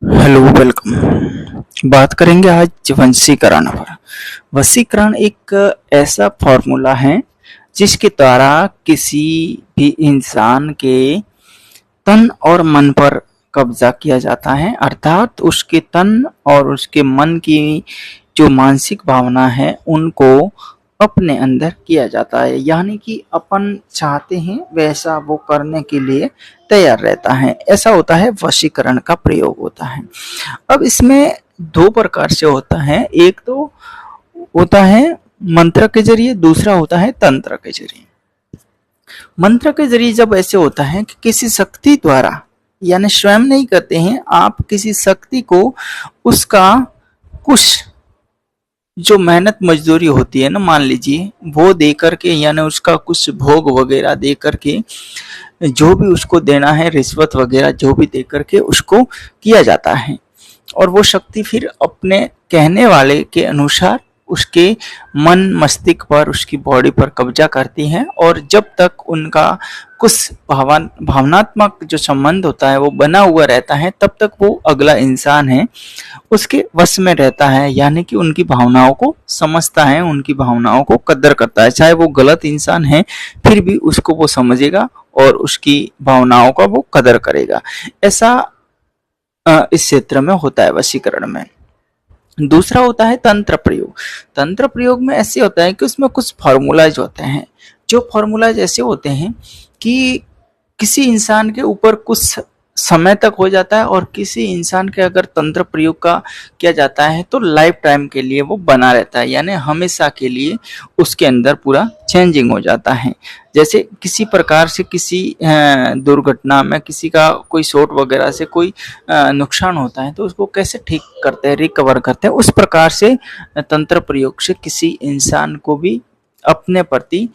Hello welcome. बात करेंगे आज वशीकरण पर। वशीकरण एक ऐसा फॉर्मूला है जिसके द्वारा किसी भी इंसान के तन और मन पर कब्जा किया जाता है, अर्थात उसके तन और उसके मन की जो मानसिक भावना है उनको अपने अंदर किया जाता है। यानी कि अपन चाहते हैं वैसा वो करने के लिए तैयार रहता है। ऐसा होता है, वशीकरण का प्रयोग होता है। अब इसमें दो प्रकार से होता है, एक तो होता है मंत्र के जरिए, दूसरा होता है तंत्र के जरिए। मंत्र के जरिए जब ऐसे होता है कि किसी शक्ति द्वारा, यानी स्वयं नहीं करते हैं आप, किसी शक्ति को उसका कुछ जो मेहनत मजदूरी होती है ना, मान लीजिए वो दे करके, यानी उसका कुछ भोग वगैरह दे करके, जो भी उसको देना है, रिश्वत वगैरह जो भी दे करके उसको किया जाता है। और वो शक्ति फिर अपने कहने वाले के अनुसार उसके मन मस्तिष्क पर, उसकी बॉडी पर कब्जा करती है। और जब तक उनका कुछ भावनात्मक जो संबंध होता है वो बना हुआ रहता है, तब तक वो अगला इंसान है उसके वश में रहता है, यानी कि उनकी भावनाओं को समझता है, उनकी भावनाओं को कदर करता है। चाहे वो गलत इंसान है फिर भी उसको वो समझेगा और उसकी भावनाओं का वो कदर करेगा। ऐसा इस क्षेत्र में होता है वशीकरण में। दूसरा होता है तंत्र प्रयोग। तंत्र प्रयोग में ऐसे होता है कि उसमें कुछ फॉर्मूलाज होते हैं। जो फॉर्मूलाज ऐसे होते हैं कि किसी इंसान के ऊपर कुछ समय तक हो जाता है, और किसी इंसान के अगर तंत्र प्रयोग का किया जाता है तो लाइफ टाइम के लिए वो बना रहता है, यानी हमेशा के लिए उसके अंदर पूरा चेंजिंग हो जाता है। जैसे किसी प्रकार से किसी दुर्घटना में किसी का कोई शॉट वगैरह से कोई नुकसान होता है तो उसको कैसे ठीक करते हैं, रिकवर करते हैं, उस प्रकार से तंत्र प्रयोग से किसी इंसान को भी अपने प्रति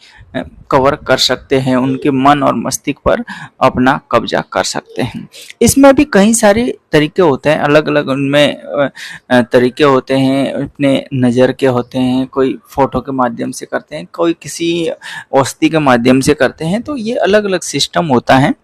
कवर कर सकते हैं, उनके मन और मस्तिष्क पर अपना कब्जा कर सकते हैं। इसमें भी कई सारे तरीके होते हैं, अलग अलग उनमें तरीके होते हैं। अपने नज़र के होते हैं, कोई फोटो के माध्यम से करते हैं, कोई किसी औषधि के माध्यम से करते हैं। तो ये अलग अलग सिस्टम होता है,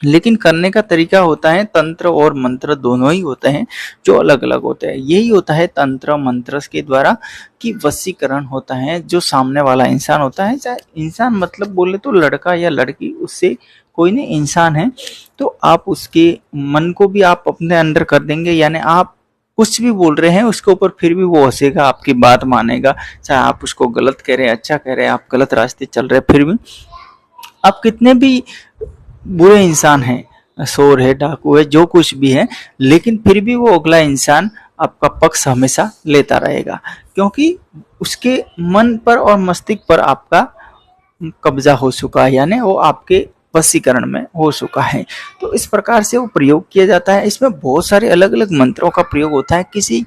लेकिन करने का तरीका होता है तंत्र और मंत्र दोनों ही होते हैं, जो अलग अलग होते हैं। यही होता है तंत्र मंत्र के द्वारा कि वशीकरण होता है। जो सामने वाला इंसान होता है, चाहे इंसान मतलब बोले तो लड़का या लड़की, उससे कोई नहीं, इंसान है, तो आप उसके मन को भी आप अपने अंदर कर देंगे। यानी आप कुछ भी बोल रहे हैं उसके ऊपर फिर भी वो हंसेगा, आपकी बात मानेगा। चाहे आप उसको गलत कह रहे हैं, अच्छा कह रहे हैं, आप गलत रास्ते चल रहे हैं, फिर भी आप कितने भी बुरे इंसान हैं, चोर है, डाकू है, जो कुछ भी है, लेकिन फिर भी वो अगला इंसान आपका पक्ष हमेशा लेता रहेगा, क्योंकि उसके मन पर और मस्तिष्क पर आपका कब्जा हो चुका है, यानी वो आपके वशीकरण में हो चुका है। तो इस प्रकार से वो प्रयोग किया जाता है। इसमें बहुत सारे अलग अलग मंत्रों का प्रयोग होता है, किसी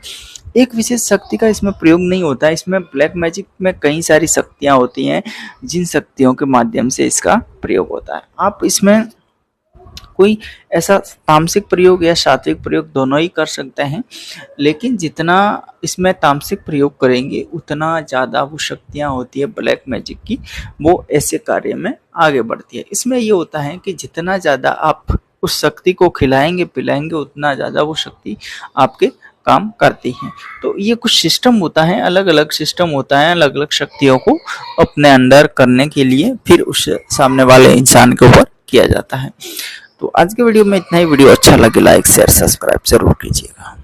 एक विशेष शक्ति का इसमें प्रयोग नहीं होता है। इसमें ब्लैक मैजिक में कई सारी शक्तियां होती हैं, जिन शक्तियों के माध्यम से इसका प्रयोग होता है। आप इसमें कोई ऐसा तामसिक प्रयोग या सात्विक प्रयोग दोनों ही कर सकते हैं, लेकिन जितना इसमें तामसिक प्रयोग करेंगे उतना ज़्यादा वो शक्तियाँ होती है ब्लैक मैजिक की, वो ऐसे कार्य में आगे बढ़ती है। इसमें ये होता है कि जितना ज़्यादा आप उस शक्ति को खिलाएंगे पिलाएंगे उतना ज़्यादा वो शक्ति आपके काम करती हैं। तो ये कुछ सिस्टम होता है, अलग अलग सिस्टम होता है, अलग अलग शक्तियों को अपने अंदर करने के लिए फिर उस सामने वाले इंसान के ऊपर किया जाता है। तो आज के वीडियो में इतना ही। वीडियो अच्छा लगे लाइक शेयर सब्सक्राइब जरूर कीजिएगा।